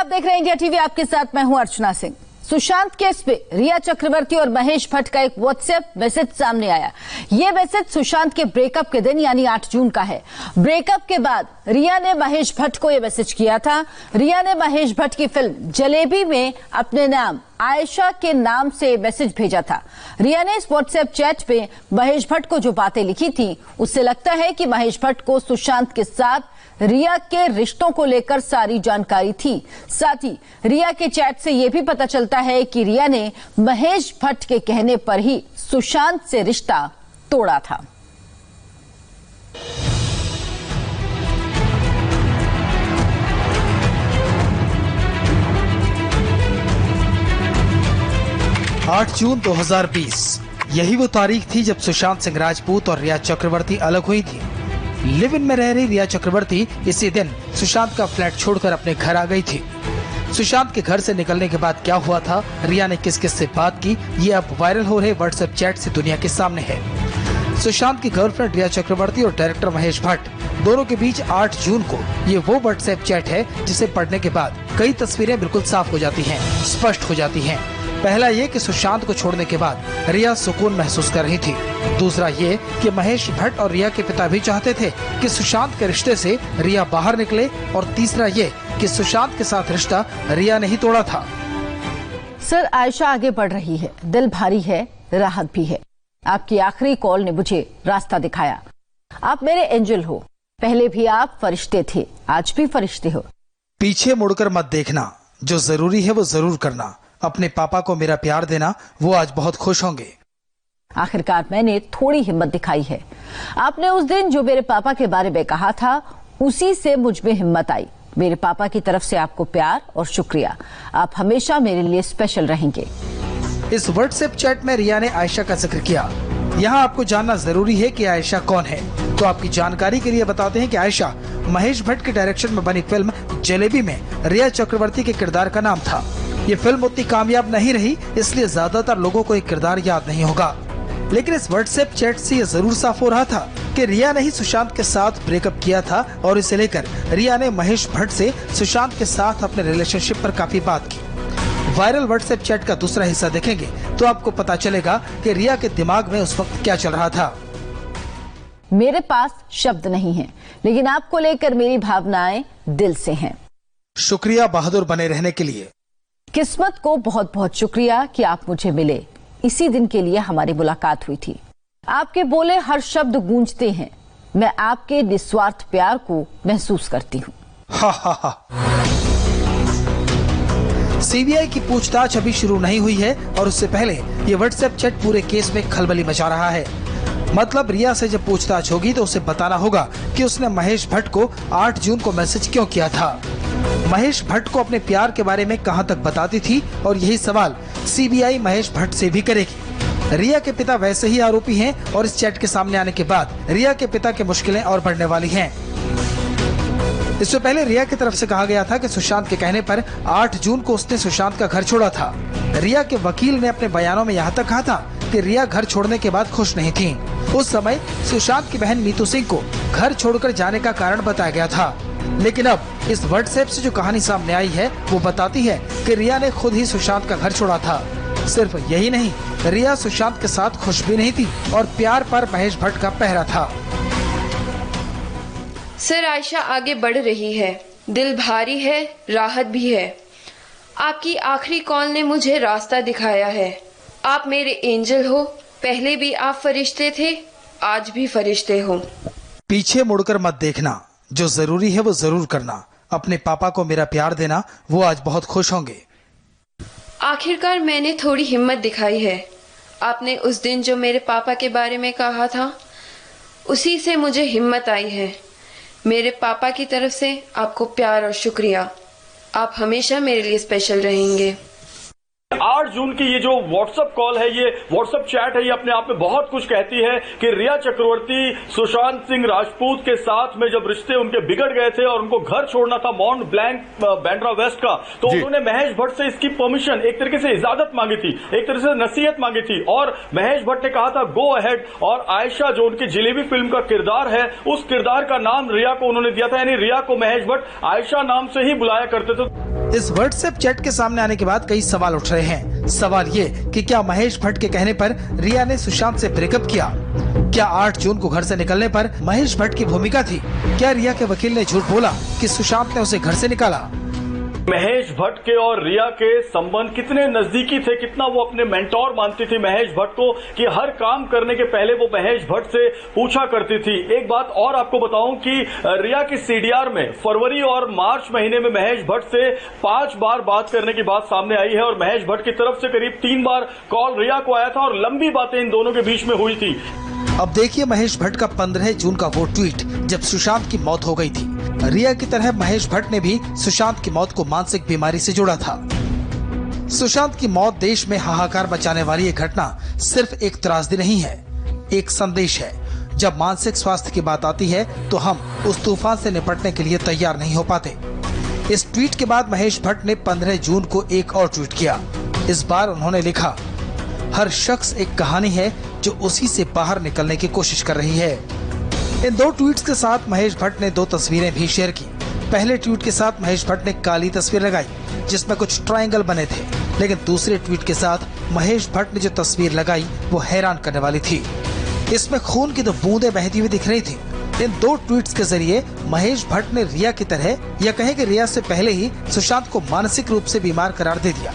आप देख रहे हैं इंडिया टीवी, आपके साथ मैं हूं अर्चना सिंह। सुशांत केस में रिया चक्रवर्ती और महेश भट्ट का एक व्हाट्सएप मैसेज सामने आया। ये मैसेज सुशांत के ब्रेकअप के दिन यानी 8 जून का है। ब्रेकअप के बाद रिया ने महेश भट्ट को यह मैसेज किया था। रिया ने महेश भट्ट की फिल्म जलेबी में अपने नाम आयशा के नाम से मैसेज भेजा था। रिया ने इस व्हाट्सएप चैट पे महेश भट्ट को जो बातें लिखी थी, उससे लगता है कि महेश भट्ट को सुशांत के साथ रिया के रिश्तों को लेकर सारी जानकारी थी। साथ ही रिया के चैट से यह भी पता चलता है कि रिया ने महेश भट्ट के कहने पर ही सुशांत से रिश्ता तोड़ा था। आठ जून 2020 यही वो तारीख थी जब सुशांत सिंह राजपूत और रिया चक्रवर्ती अलग हुई थी। लिव इन में रह रही रिया चक्रवर्ती इसी दिन सुशांत का फ्लैट छोड़कर अपने घर आ गई थी। सुशांत के घर से निकलने के बाद क्या हुआ था, रिया ने किस किस से बात की, ये अब वायरल हो रहे व्हाट्सएप चैट से दुनिया के सामने है। सुशांत की गर्लफ्रेंड रिया चक्रवर्ती और डायरेक्टर महेश भट्ट दोनों के बीच 8 जून को ये वो व्हाट्सएप चैट है जिसे पढ़ने के बाद कई तस्वीरें बिल्कुल साफ हो जाती हैं, स्पष्ट हो जाती हैं। पहला ये कि सुशांत को छोड़ने के बाद रिया सुकून महसूस कर रही थी। दूसरा ये कि महेश भट्ट और रिया के पिता भी चाहते थे कि सुशांत के रिश्ते से रिया बाहर निकले। और तीसरा ये कि सुशांत के साथ रिश्ता रिया ने ही तोड़ा था। सर, आयशा आगे बढ़ रही है, दिल भारी है, राहत भी है। आपकी आखिरी कॉल ने मुझे रास्ता दिखाया। आप मेरे एंजल हो। पहले भी आप फरिश्ते थे, आज भी फरिश्ते हो। पीछे मुड़कर मत देखना, जो जरूरी है वो जरूर करना। अपने पापा को मेरा प्यार देना, वो आज बहुत खुश होंगे। आखिरकार मैंने थोड़ी हिम्मत दिखाई है। आपने उस दिन जो मेरे पापा के बारे में कहा था, उसी से मुझ में हिम्मत आई। मेरे पापा की तरफ से आपको प्यार और शुक्रिया। आप हमेशा मेरे लिए स्पेशल रहेंगे। इस व्हाट्सएप चैट में रिया ने आयशा का जिक्र किया। यहाँ आपको जानना जरूरी है कि आयशा कौन है। तो आपकी जानकारी के लिए बताते हैं कि आयशा महेश भट्ट के डायरेक्शन में बनी फिल्म जलेबी में रिया चक्रवर्ती के किरदार का नाम था। ये फिल्म उतनी कामयाब नहीं रही, इसलिए ज्यादातर लोगों को एक किरदार याद नहीं होगा। लेकिन इस व्हाट्सएप चैट से ये जरूर साफ हो रहा था कि रिया ने ही सुशांत के साथ ब्रेकअप किया था और इसे लेकर रिया ने महेश भट्ट से सुशांत के साथ अपने रिलेशनशिप पर काफी बात की। वायरल व्हाट्सएप चैट का दूसरा हिस्सा देखेंगे तो आपको पता चलेगा कि रिया के दिमाग में उस वक्त क्या चल रहा था। मेरे पास शब्द नहीं है, लेकिन आपको लेकर मेरी भावनाएं दिल से हैं। शुक्रिया बहादुर बने रहने के लिए। किस्मत को बहुत बहुत शुक्रिया कि आप मुझे मिले। इसी दिन के लिए हमारी मुलाकात हुई थी। आपके बोले हर शब्द गूंजते हैं। मैं आपके निस्वार्थ प्यार को महसूस करती हूँ। सीबीआई की पूछताछ अभी शुरू नहीं हुई है और उससे पहले ये व्हाट्सएप चैट पूरे केस में खलबली मचा रहा है। मतलब रिया से जब पूछताछ होगी तो उसे बताना होगा कि उसने महेश भट्ट को 8 जून को मैसेज क्यों किया था। महेश भट्ट को अपने प्यार के बारे में कहां तक बताती थी, और यही सवाल सीबीआई महेश भट्ट से भी करेगी। रिया के पिता वैसे ही आरोपी हैं और इस चैट के सामने आने के बाद रिया के पिता की मुश्किलें और बढ़ने वाली हैं। इससे पहले रिया की तरफ से कहा गया था कि सुशांत के कहने पर 8 जून को उसने सुशांत का घर छोड़ा था। रिया के वकील ने अपने बयानों में यहाँ तक कहा था कि रिया घर छोड़ने के बाद खुश नहीं थी। उस समय सुशांत की बहन मीतू सिंह को घर छोड़कर जाने का कारण बताया गया था। लेकिन अब इस व्हाट्सएप से जो कहानी सामने आई है वो बताती है कि रिया ने खुद ही सुशांत का घर छोड़ा था। सिर्फ यही नहीं, रिया सुशांत के साथ खुश भी नहीं थी और प्यार पर महेश भट्ट का पहरा था। सर, आयशा आगे बढ़ रही है, दिल भारी है, राहत भी है। आपकी आखिरी कॉल ने मुझे रास्ता दिखाया है। आप मेरे एंजल हो। पहले भी आप फरिश्ते थे, आज भी फरिश्ते हो। पीछे मुड़कर मत देखना, जो जरूरी है वो जरूर करना। अपने पापा को मेरा प्यार देना, वो आज बहुत खुश होंगे। आखिरकार मैंने थोड़ी हिम्मत दिखाई है। आपने उस दिन जो मेरे पापा के बारे में कहा था, उसी से मुझे हिम्मत आई है। मेरे पापा की तरफ से आपको प्यार और शुक्रिया। आप हमेशा मेरे लिए स्पेशल रहेंगे। 8 जून की ये जो व्हाट्सएप कॉल है, ये व्हाट्सएप चैट है, ये अपने आप में बहुत कुछ कहती है कि रिया चक्रवर्ती सुशांत सिंह राजपूत के साथ में जब रिश्ते उनके बिगड़ गए थे और उनको घर छोड़ना था माउंट ब्लैंक बैंड्रा वेस्ट का, तो उन्होंने महेश भट्ट से इसकी परमिशन, एक तरीके से इजाजत मांगी थी, एक तरह से नसीहत मांगी थी। और महेश भट्ट ने कहा था गो अहेड। और आयशा जो उनकी जलेबी फिल्म का किरदार है, उस किरदार का नाम रिया को उन्होंने दिया था, यानी रिया को महेश भट्ट आयशा नाम से ही बुलाया करते थे। इस व्हाट्सएप चैट के सामने आने के बाद कई सवाल उठ रहे हैं। सवाल ये कि क्या महेश भट्ट के कहने पर रिया ने सुशांत से ब्रेकअप किया? क्या 8 जून को घर से निकलने पर महेश भट्ट की भूमिका थी? क्या रिया के वकील ने झूठ बोला कि सुशांत ने उसे घर से निकाला? महेश भट्ट के और रिया के संबंध कितने नजदीकी थे, कितना वो अपने मेंटोर मानती थी महेश भट्ट को कि हर काम करने के पहले वो महेश भट्ट से पूछा करती थी। एक बात और आपको बताऊं कि रिया की सीडीआर में फरवरी और मार्च महीने में महेश भट्ट से 5 बार बात करने की बात सामने आई है और महेश भट्ट की तरफ से करीब 3 बार कॉल रिया को आया था और लंबी बातें इन दोनों के बीच में हुई थी। अब देखिए महेश भट्ट का 15 जून का वो ट्वीट जब सुशांत की मौत हो गई थी। रिया की तरह महेश भट्ट ने भी सुशांत की मौत को मानसिक बीमारी से जोड़ा था। सुशांत की मौत देश में हाहाकार मचाने वाली ये घटना सिर्फ एक त्रासदी नहीं है, एक संदेश है। जब मानसिक स्वास्थ्य की बात आती है तो हम उस तूफान से निपटने के लिए तैयार नहीं हो पाते। इस ट्वीट के बाद महेश भट्ट ने 15 जून को एक और ट्वीट किया। इस बार उन्होंने लिखा, हर शख्स एक कहानी है जो उसी से बाहर निकलने की कोशिश कर रही है। इन 2 ट्वीट्स के साथ महेश भट्ट ने 2 तस्वीरें भी शेयर की। पहले ट्वीट के साथ महेश भट्ट ने काली तस्वीर लगाई जिसमें कुछ ट्रायंगल बने थे, लेकिन दूसरे ट्वीट के साथ महेश भट्ट ने जो तस्वीर लगाई वो हैरान करने वाली थी। इसमें खून की 2 बूंदें बहती हुई दिख रही थी। इन 2 ट्वीट्स के जरिए महेश भट्ट ने रिया की तरह, या कहें कि रिया से पहले ही, सुशांत को मानसिक रूप से बीमार करार दे दिया।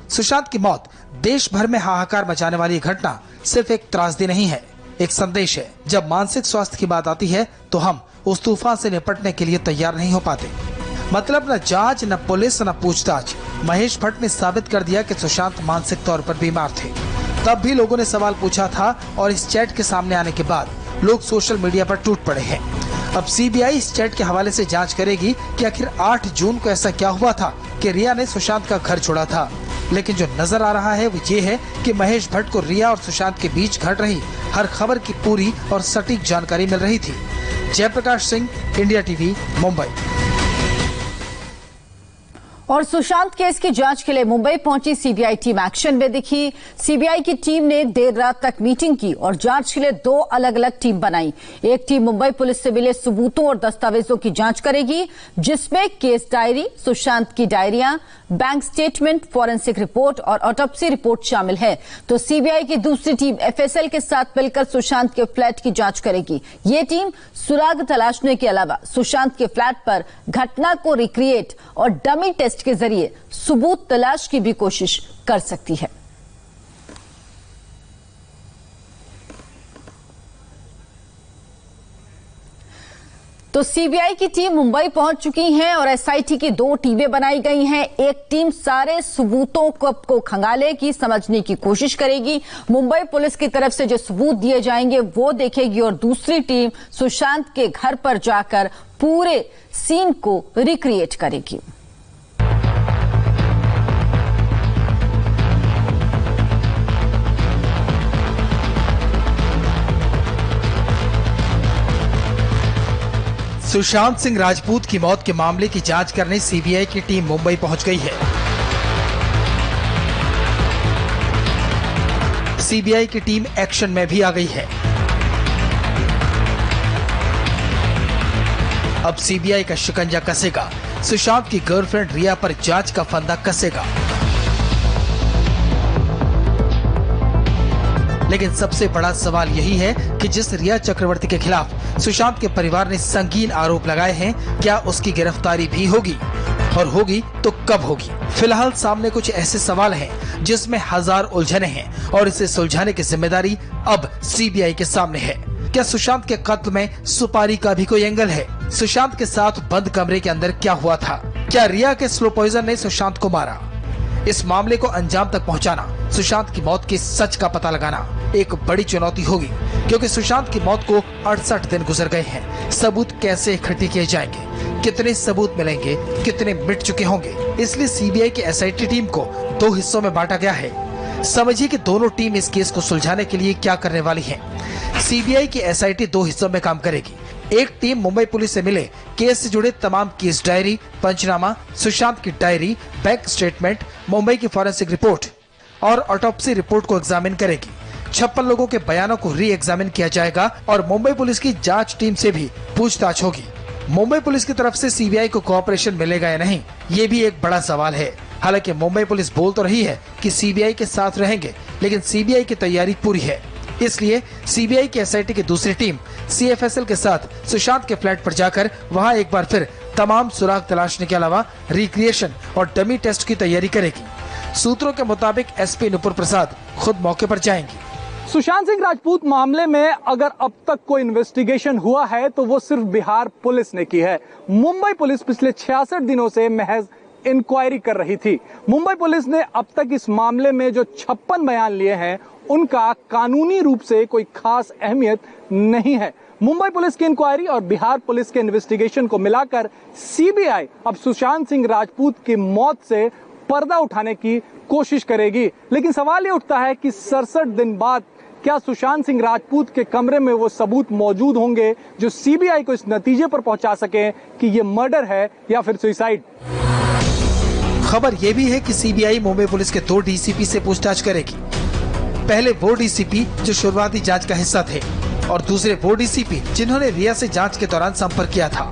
सुशांत की मौत देश भर में हाहाकार मचाने वाली घटना सिर्फ एक त्रासदी नहीं है, एक संदेश है। जब मानसिक स्वास्थ्य की बात आती है तो हम उस तूफान से निपटने के लिए तैयार नहीं हो पाते। मतलब न जांच, न पुलिस, न पूछताछ। महेश भट्ट ने साबित कर दिया कि सुशांत मानसिक तौर पर बीमार थे। तब भी लोगों ने सवाल पूछा था और इस चैट के सामने आने के बाद लोग सोशल मीडिया पर टूट पड़े हैं। अब सीबीआई इस चैट के हवाले से जांच करेगी कि आखिर 8 जून को ऐसा क्या हुआ था कि रिया ने सुशांत का घर छोड़ा था। लेकिन जो नजर आ रहा है वो ये है कि महेश भट्ट को रिया और सुशांत के बीच घट रही हर खबर की पूरी और सटीक जानकारी मिल रही थी। Jayprakash Singh, India TV, Mumbai. और सुशांत केस की जांच के लिए मुंबई पहुंची सीबीआई टीम एक्शन में दिखी। सीबीआई की टीम ने देर रात तक मीटिंग की और जांच के लिए 2 अलग अलग टीम बनाई। एक टीम मुंबई पुलिस से मिले सबूतों और दस्तावेजों की जांच करेगी, जिसमें केस डायरी, सुशांत की डायरियां, बैंक स्टेटमेंट, फॉरेंसिक रिपोर्ट और ऑटोप्सी रिपोर्ट शामिल है। तो सीबीआई की दूसरी टीम एफएसएल के साथ मिलकर सुशांत के फ्लैट की जांच करेगी। ये टीम सुराग तलाशने के अलावा सुशांत के फ्लैट पर घटना को रिक्रिएट और डमी टेस्ट के जरिए सबूत तलाश की भी कोशिश कर सकती है। तो सीबीआई की टीम मुंबई पहुंच चुकी है और एसआईटी की 2 टीमें बनाई गई हैं। एक टीम सारे सबूतों को खंगालेगी, समझने की कोशिश करेगी। मुंबई पुलिस की तरफ से जो सबूत दिए जाएंगे वो देखेगी और दूसरी टीम सुशांत के घर पर जाकर पूरे सीन को रिक्रिएट करेगी। सुशांत सिंह राजपूत की मौत के मामले की जांच करने सीबीआई की टीम मुंबई पहुंच गई है। सीबीआई की टीम एक्शन में भी आ गई है। अब सीबीआई का शिकंजा कसेगा, सुशांत की गर्लफ्रेंड रिया पर जांच का फंदा कसेगा। लेकिन सबसे बड़ा सवाल यही है कि जिस रिया चक्रवर्ती के खिलाफ सुशांत के परिवार ने संगीन आरोप लगाए हैं, क्या उसकी गिरफ्तारी भी होगी, और होगी तो कब होगी? फिलहाल सामने कुछ ऐसे सवाल हैं जिसमें 1000 उलझने हैं और इसे सुलझाने की जिम्मेदारी अब सीबीआई के सामने है। क्या सुशांत के कत्ल में सुपारी का भी कोई एंगल है? सुशांत के साथ बंद कमरे के अंदर क्या हुआ था? क्या रिया के स्लो पॉइजन ने सुशांत को मारा? इस मामले को अंजाम तक पहुंचाना, सुशांत की मौत के सच का पता लगाना एक बड़ी चुनौती होगी, क्योंकि सुशांत की मौत को 68 दिन गुजर गए हैं। सबूत कैसे इकट्ठे किए जाएंगे, कितने सबूत मिलेंगे, कितने मिट चुके होंगे? इसलिए सीबीआई की एसआईटी टीम को 2 हिस्सों में बांटा गया है। समझिए कि दोनों टीम इस केस को सुलझाने के लिए क्या करने वाली है। सीबीआई की एसआईटी 2 हिस्सों में काम करेगी। एक टीम मुंबई पुलिस से मिले केस से जुड़े तमाम केस डायरी, पंचनामा, सुशांत की डायरी, बैंक स्टेटमेंट, मुंबई की फॉरेंसिक रिपोर्ट और ऑटोप्सी रिपोर्ट को एग्जामिन करेगी। 56 लोगों के बयानों को री एग्जामिन किया जाएगा और मुंबई पुलिस की जांच टीम से भी पूछताछ होगी। मुंबई पुलिस की तरफ से सीबीआई को कोऑपरेशन मिलेगा या नहीं, ये भी एक बड़ा सवाल है। हालांकि मुंबई पुलिस बोल तो रही है कि सीबीआई के साथ रहेंगे, लेकिन सीबीआई की तैयारी पूरी है। इसलिए सीबीआई की एसआईटी की दूसरी टीम सीएफएसएल के साथ सुशांत के फ्लैट पर जाकर वहां एक बार फिर तमाम सुराग तलाशने के अलावा रिक्रिएशन और डमी टेस्ट की तैयारी करेगी। सूत्रों के मुताबिक एसपी नुपुर प्रसाद खुद मौके पर जाएंगी। सुशांत सिंह राजपूत मामले में अगर अब तक कोई इन्वेस्टिगेशन हुआ है तो वो सिर्फ बिहार पुलिस ने की है। मुंबई पुलिस पिछले 66 दिनों से महज इंक्वायरी कर रही थी। मुंबई पुलिस ने अब तक इस मामले में जो 56 बयान लिए हैं उनका कानूनी रूप से कोई खास अहमियत नहीं है। मुंबई पुलिस की इंक्वायरी और बिहार पुलिस के इन्वेस्टिगेशन को मिलाकर सीबीआई अब सुशांत सिंह राजपूत की मौत से पर्दा उठाने की कोशिश करेगी। लेकिन सवाल ये उठता है कि 67 दिन बाद क्या सुशांत सिंह राजपूत के कमरे में वो सबूत मौजूद होंगे जो सीबीआई को इस नतीजे पर पहुंचा सके कि ये मर्डर है या फिर सुसाइड। खबर ये भी है कि सीबीआई मुंबई पुलिस के 2 डीसीपी से पूछताछ करेगी। पहले वो डीसीपी जो शुरुआती जांच का हिस्सा थे और दूसरे वो डीसीपी जिन्होंने रिया से जांच के दौरान संपर्क किया था।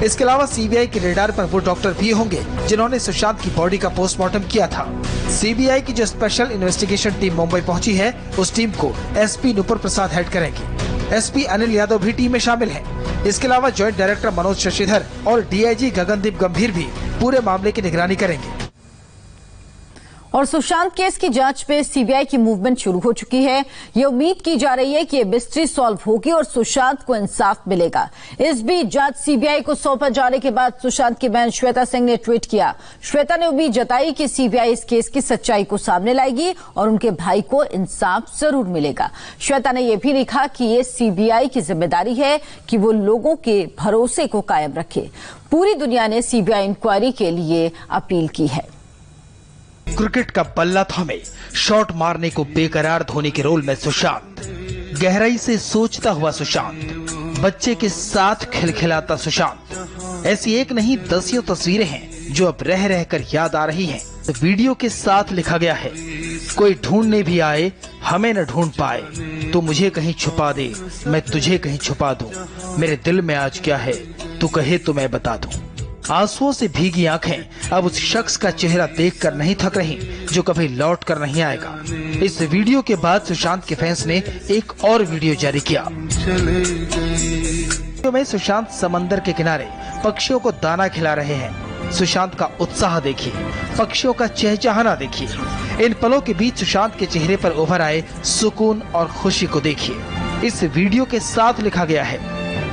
इसके अलावा सीबीआई के रेडार पर वो डॉक्टर भी होंगे जिन्होंने सुशांत की बॉडी का पोस्टमार्टम किया था। सीबीआई की जो स्पेशल इन्वेस्टिगेशन टीम मुंबई पहुंची है, उस टीम को एसपी नुपुर प्रसाद हेड करेंगे। एसपी अनिल यादव भी टीम में शामिल हैं। इसके अलावा ज्वाइंट डायरेक्टर मनोज शशिधर और डीआईजी गगनदीप गंभीर भी पूरे मामले की निगरानी करेंगे। और सुशांत केस की जांच पे सीबीआई की मूवमेंट शुरू हो चुकी है। ये उम्मीद की जा रही है कि ये मिस्ट्री सॉल्व होगी और सुशांत को इंसाफ मिलेगा। इस बीच जांच सीबीआई को सौंपा जाने के बाद सुशांत की बहन श्वेता सिंह ने ट्वीट किया। श्वेता ने उम्मीद जताई कि सीबीआई इस केस की सच्चाई को सामने लाएगी और उनके भाई को इंसाफ जरूर मिलेगा। श्वेता ने यह भी लिखा कि ये सीबीआई की जिम्मेदारी है कि वो लोगों के भरोसे को कायम रखे। पूरी दुनिया ने सीबीआई इंक्वायरी के लिए अपील की है। क्रिकेट का बल्ला थामे शॉट मारने को बेकरार धोनी के रोल में सुशांत, गहराई से सोचता हुआ सुशांत, बच्चे के साथ खिलखिलाता सुशांत। ऐसी एक नहीं 10 तस्वीरें हैं जो अब रह रहकर याद आ रही हैं। वीडियो के साथ लिखा गया है, कोई ढूंढने भी आए हमें न ढूंढ पाए, तो मुझे कहीं छुपा दे मैं तुझे कहीं छुपा दूं। मेरे दिल में आज क्या है तू कहे तो मैं बता दूं। आंसुओं से भीगी आंखें अब उस शख्स का चेहरा देखकर नहीं थक रही जो कभी लौट कर नहीं आएगा। इस वीडियो के बाद सुशांत के फैंस ने एक और वीडियो जारी किया। वीडियो में सुशांत समंदर के किनारे पक्षियों को दाना खिला रहे हैं। सुशांत का उत्साह देखिए, पक्षियों का चहचहाना देखिए। इन पलों के बीच सुशांत के चेहरे पर उभर आए सुकून और खुशी को देखिए। इस वीडियो के साथ लिखा गया है,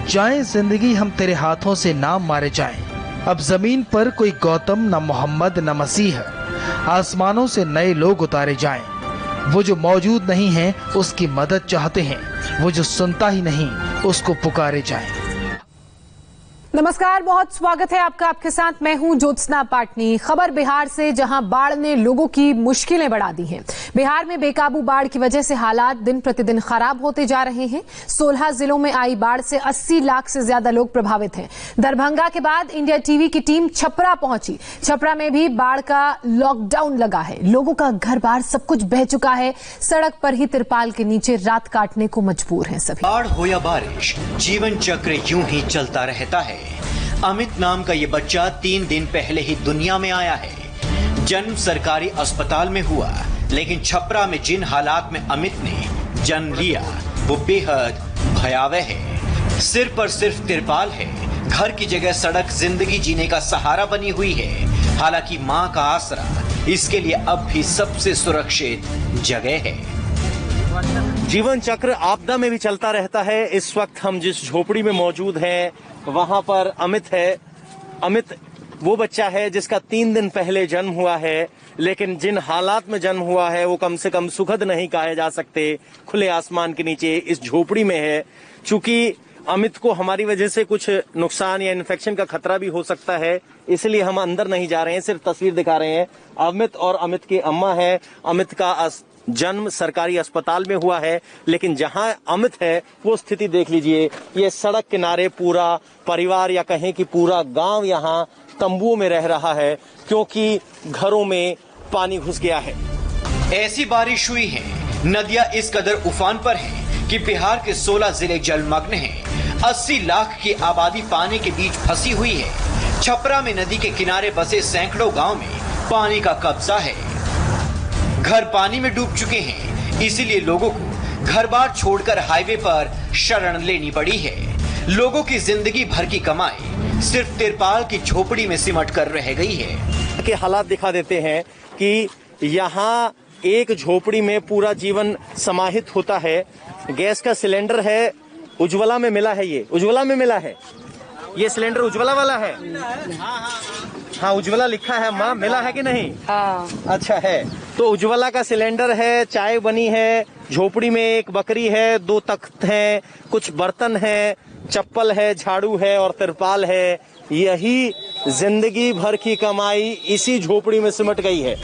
जाए जिंदगी हम तेरे हाथों से नाम मारे जाएं। अब जमीन पर कोई गौतम न मोहम्मद न मसीह, आसमानों से नए लोग उतारे जाएं। वो जो मौजूद नहीं है उसकी मदद चाहते हैं, वो जो सुनता ही नहीं उसको पुकारे जाएं। नमस्कार, बहुत स्वागत है आपका। आपके साथ मैं हूं ज्योत्सना पाटनी। खबर बिहार से, जहां बाढ़ ने लोगों की मुश्किलें बढ़ा दी हैं। बिहार में बेकाबू बाढ़ की वजह से हालात दिन प्रतिदिन खराब होते जा रहे हैं। 16 जिलों में आई बाढ़ से 80 लाख से ज्यादा लोग प्रभावित हैं। दरभंगा के बाद इंडिया टीवी की टीम छपरा पहुंची। छपरा में भी बाढ़ का लॉकडाउन लगा है। लोगों का घर बार सब कुछ बह चुका है। सड़क पर ही तिरपाल के नीचे रात काटने को मजबूर हैं सभी। बाढ़ हो या बारिश, जीवन चक्र यूं ही चलता रहता है। अमित नाम का ये बच्चा 3 दिन पहले ही दुनिया में आया है। जन्म सरकारी अस्पताल में हुआ, लेकिन छपरा में जिन हालात में अमित ने जन्म लिया वो बेहद भयावह है। सिर पर सिर्फ तिरपाल है, घर की जगह सड़क जिंदगी जीने का सहारा बनी हुई है। हालांकि माँ का आसरा इसके लिए अब भी सबसे सुरक्षित जगह है। जीवन चक्र आपदा में भी चलता रहता है। इस वक्त हम जिस झोपड़ी में मौजूद हैं वहां पर अमित है। अमित वो बच्चा है जिसका 3 दिन पहले जन्म हुआ है, लेकिन जिन हालात में जन्म हुआ है वो कम से कम सुखद नहीं कहे जा सकते। खुले आसमान के नीचे इस झोपड़ी में है। चूंकि अमित को हमारी वजह से कुछ नुकसान या इन्फेक्शन का खतरा भी हो सकता है, इसलिए हम अंदर नहीं जा रहे हैं, सिर्फ तस्वीर दिखा रहे हैं। अमित और अमित की अम्मा है। अमित का जन्म सरकारी अस्पताल में हुआ है, लेकिन जहां अमित है वो स्थिति देख लीजिए। ये सड़क किनारे पूरा परिवार या कहें कि पूरा गांव यहां तंबुओं में रह रहा है, क्योंकि घरों में पानी घुस गया है। ऐसी बारिश हुई है, नदियां इस कदर उफान पर हैं कि बिहार के 16 जिले जलमग्न हैं। 80 लाख की आबादी पानी के बीच फंसी हुई है। छपरा में नदी के किनारे बसे सैकड़ों गांव में पानी का कब्जा है। घर पानी में डूब चुके हैं, इसीलिए लोगों को घर बार छोड़कर हाईवे पर शरण लेनी पड़ी है। लोगों की जिंदगी भर की कमाई सिर्फ तिरपाल की झोपड़ी में सिमट कर रह गई है। के हालात दिखा देते हैं कि यहाँ एक झोपड़ी में पूरा जीवन समाहित होता है। गैस का सिलेंडर है, उज्ज्वला में मिला है। ये उज्ज्वला में मिला है, ये सिलेंडर उज्ज्वला वाला है। हाँ, उज्ज्वला लिखा है। माँ, मिला है कि नहीं? हाँ। अच्छा है। तो उज्ज्वला का सिलेंडर है, चाय बनी है, झोपड़ी में एक बकरी है, 2 तख्त हैं, कुछ बर्तन हैं, चप्पल है, झाड़ू है और तिरपाल है। यही जिंदगी भर की कमाई इसी झोपड़ी में सिमट गई है।